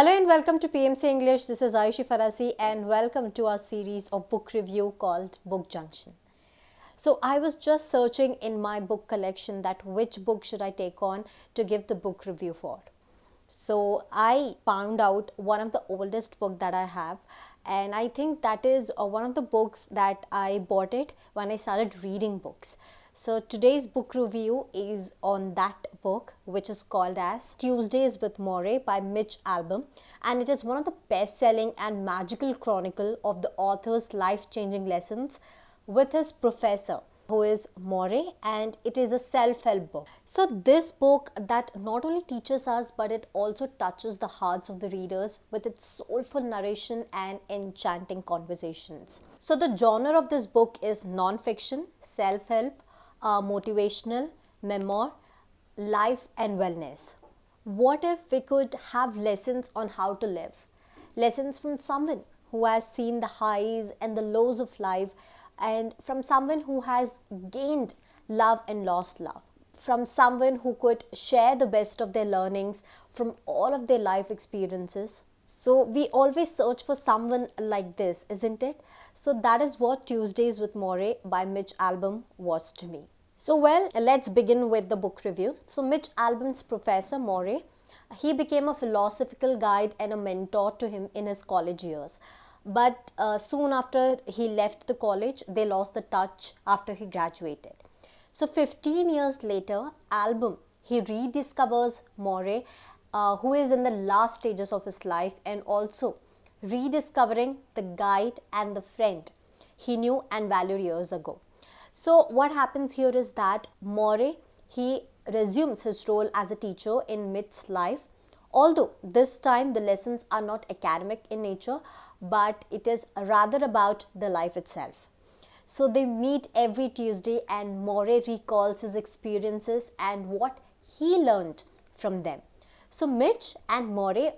Hello and welcome to PMC English. This is Ayushi Farasi and welcome to our series of book review called Book Junction. So I was just searching in my book collection that which book should I take on to give the book review for. So I found out one of the oldest book that I have, and I think that is one of the books that I bought it when I started reading books. So today's book review is on that book, which is called as Tuesdays with Morrie by Mitch Albom, and it is one of the best-selling and magical chronicle of the author's life-changing lessons with his professor, who is Morrie, and it is a self-help book. So this book that not only teaches us but it also touches the hearts of the readers with its soulful narration and enchanting conversations. So the genre of this book is non-fiction, self-help, motivational, memoir, life and wellness. What if we could have lessons on how to live? Lessons from someone who has seen the highs and the lows of life, and from someone who has gained love and lost love, from someone who could share the best of their learnings from all of their life experiences. So we always search for someone like this, isn't it? So that is what Tuesdays with Morrie by Mitch Albom was to me. So let's begin with the book review. So Mitch Albom's professor Morrie, he became a philosophical guide and a mentor to him in his college years. But soon after he left the college, they lost the touch after he graduated. So 15 years later, Albom, he rediscovers Morrie, who is in the last stages of his life, and also rediscovering the guide and the friend he knew and valued years ago. So what happens here is that Morrie, he resumes his role as a teacher in Mitch's life, although this time the lessons are not academic in nature, but it is rather about the life itself. So they meet every Tuesday and Morrie recalls his experiences and what he learned from them. So Mitch and Morrie,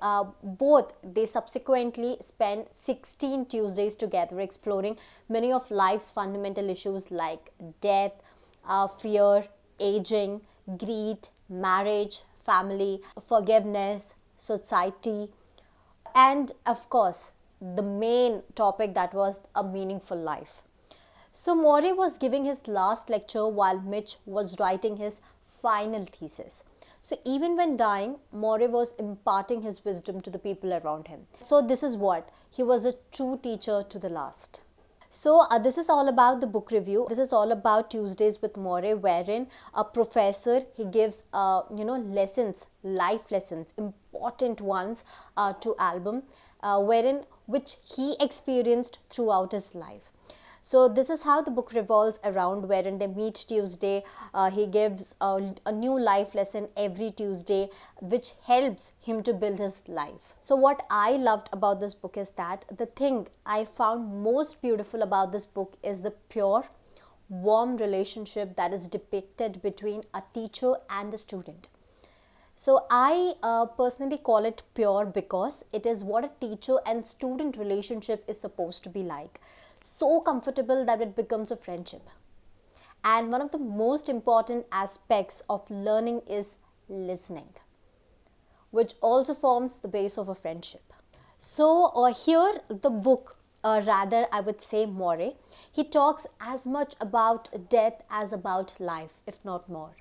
they subsequently spend 16 Tuesdays together exploring many of life's fundamental issues like death, fear, aging, greed, marriage, family, forgiveness, society, and of course, the main topic that was a meaningful life. So Morrie was giving his last lecture while Mitch was writing his final thesis. So even when dying, Morrie was imparting his wisdom to the people around him. So this is what, he was a true teacher to the last. So this is all about the book review. This is all about Tuesdays with Morrie, wherein a professor, he gives lessons, life lessons, important ones to Albom, which he experienced throughout his life. So this is how the book revolves around, wherein they meet Tuesday. He gives a new life lesson every Tuesday, which helps him to build his life. So what I loved about this book is that the thing I found most beautiful about this book is the pure, warm relationship that is depicted between a teacher and a student. So I personally call it pure because it is what a teacher and student relationship is supposed to be like. So comfortable that it becomes a friendship. And one of the most important aspects of learning is listening, which also forms the base of a friendship. So here the book, rather I would say Morrie, he talks as much about death as about life, if not more.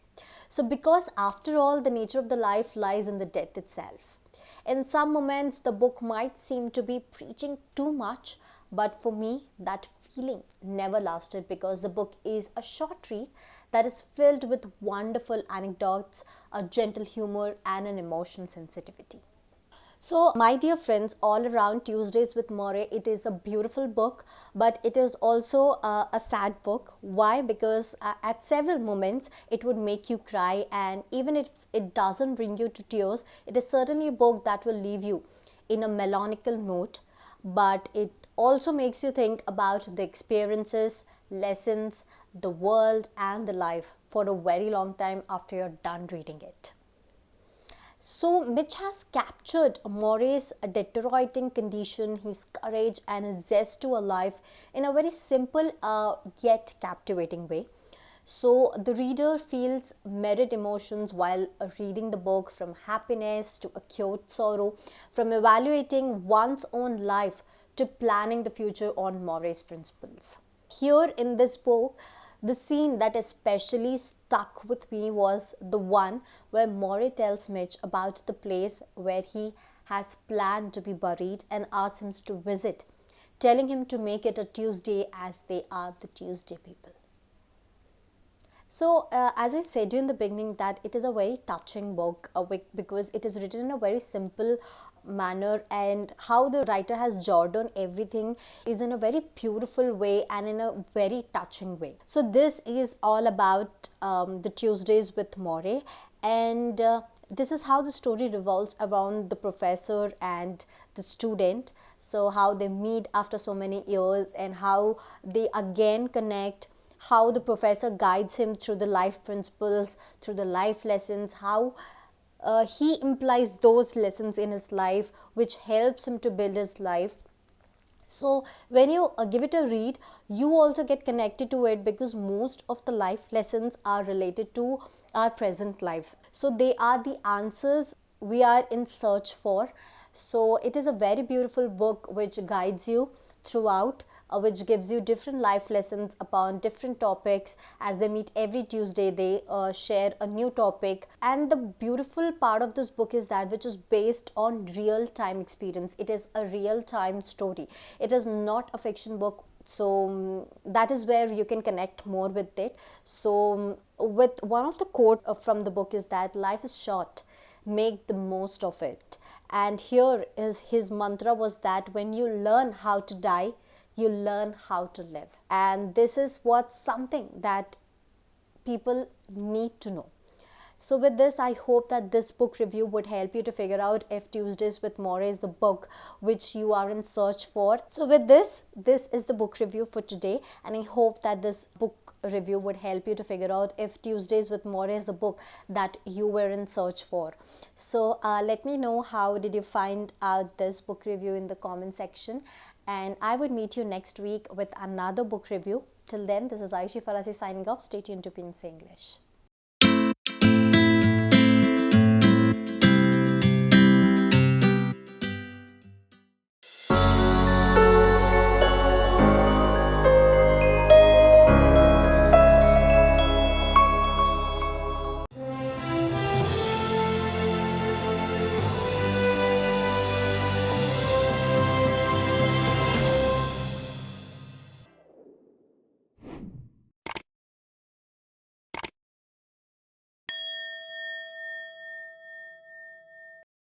So because after all, the nature of the life lies in the death itself. In some moments, the book might seem to be preaching too much, but for me, that feeling never lasted because the book is a short read that is filled with wonderful anecdotes, a gentle humor, and an emotional sensitivity. So, my dear friends, all around Tuesdays with Morrie, it is a beautiful book, but it is also a sad book. Why? Because at several moments, it would make you cry, and even if it doesn't bring you to tears, it is certainly a book that will leave you in a melancholic note, but it also makes you think about the experiences, lessons, the world, and the life for a very long time after you're done reading it. So Mitch has captured Morrie's deteriorating condition, his courage and his zest to a life in a very simple yet captivating way. So the reader feels myriad emotions while reading the book, from happiness to acute sorrow, from evaluating one's own life to planning the future on Morrie's principles. Here in this book, the scene that especially stuck with me was the one where Morrie tells Mitch about the place where he has planned to be buried and asks him to visit, telling him to make it a Tuesday as they are the Tuesday people. So, as I said in the beginning, that it is a very touching book because it is written in a very simple manner, and how the writer has jotted on everything is in a very beautiful way and in a very touching way. So, this is all about the Tuesdays with Morrie, and this is how the story revolves around the professor and the student. So, how they meet after so many years and how they again connect, how the professor guides him through the life principles, through the life lessons, how he implies those lessons in his life, which helps him to build his life. So when you give it a read, you also get connected to it, because most of the life lessons are related to our present life. So they are the answers we are in search for. So it is a very beautiful book which guides you throughout, which gives you different life lessons upon different topics. As they meet every Tuesday, they share a new topic. And the beautiful part of this book is that which is based on real time experience. It is a real time story. It is not a fiction book. So that is where you can connect more with it. So with one of the quote from the book is that life is short, make the most of it. And here is his mantra was that when you learn how to die, you learn how to live. And this is what's something that people need to know. So with this, I hope that this book review would help you to figure out if Tuesdays with Morrie is the book which you are in search for. So with this is the book review for today, and I hope that this book review would help you to figure out if Tuesdays with Morrie is the book that you were in search for. So let me know how did you find out this book review in the comment section, and I would meet you next week with another book review. Till then, this is Aishi Farasi signing off. Stay tuned to pmcenglish.